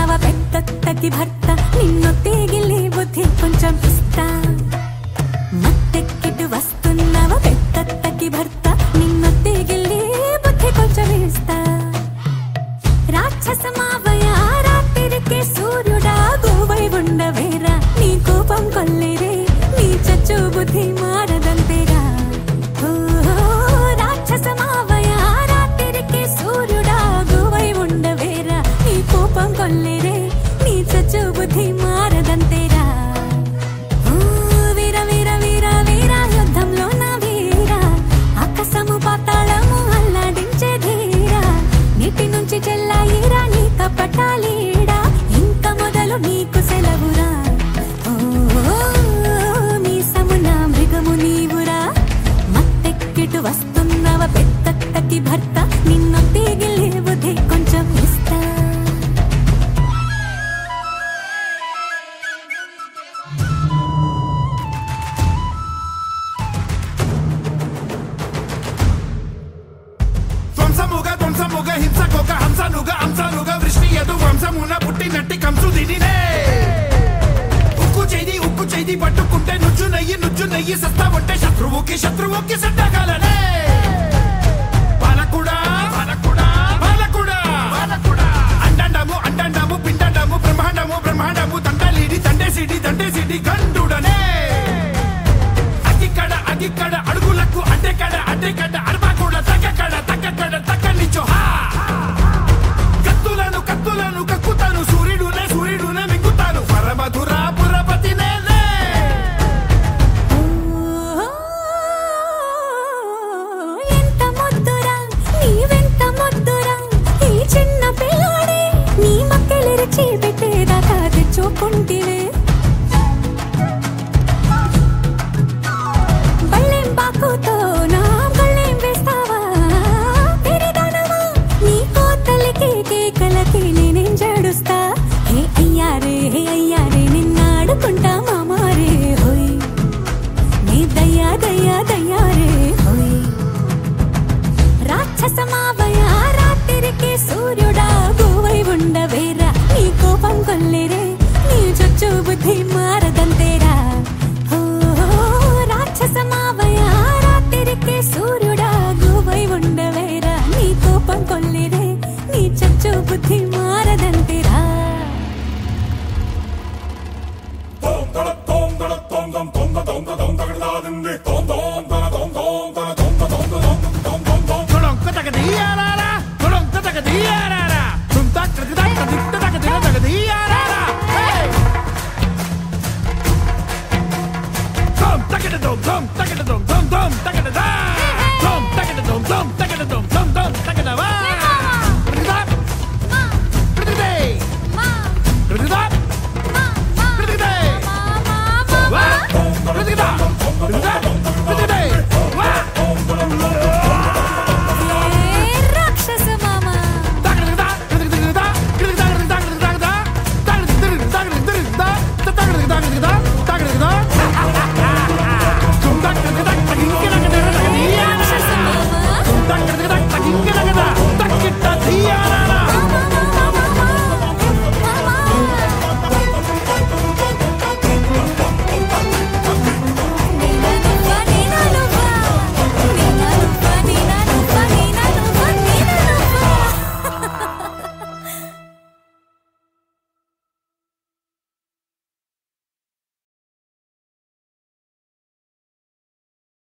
వస్తున్నావా పెద్దత్తకి భర్త నిన్ను తీగిలి బుద్ధి కొంచెం ఇస్తా మత్తెక్కిటు వస్తున్నావా పెద్దత్తకి భర్త నిన్ను తీగిలి బుద్ధి కొంచెం ఇస్తా రాక్షసమావయ రాత్రికి సూర్యుడా గోవై ఉండవేరా నీ కోపం కొల్లేరే నీ చచ్చు బుద్ధి మారదంతేరా రాక్షసమావయ రాత్రికి సూర్యుడా గోవై ఉండవేరా నీ కోపం కొల్లేరే నీ చచ్చు బుద్ధి మారదంతేరా వీర వీర వీర వీర యుద్ధంలో నా వీర ఆకాశము పాతాళము అల్లాడించే ధీరా నీటి నుంచి చెల్లాయిరా నీ కపటాలీడా ఇంక మొదలు నీకు సెలవురా నీ సమునా మృగము నీవురా మత్తెక్కిటు వస్తున్నవ పెద్దత్తకి భర్త నిన్ను తీగిలే బుద్ధి కొంచెం ఇస్తా ధ్వంసముగ హింసకొక హంసనుగ వృష్టి ఎదు వంశమున పుట్టినట్టి కంసు దినినే ఉక్కు చేది పట్టుకుంటే నుజ్జు నెయ్యి సస్తా ఉంటే శత్రువుకి సట్టగలనే పాలకుడా అండండము పిండండము బ్రహ్మాండము దండేసిడి గండుడనే అగిక్కడ అడుగులకు అడ్డెకడ అడపకూడ తగ్గకడ నిచ్చో కత్తులను కక్కుతాను సూర్యుడునే మింగుతాను పరమధురా పురపతి నేనే ఎంత ముద్దురా నీవెంత ముద్దురా ఈ చిన్న పిల్లాడే నీ మక్కెలిరిచి పెట్టేదాకా తెచ్చుకుంటే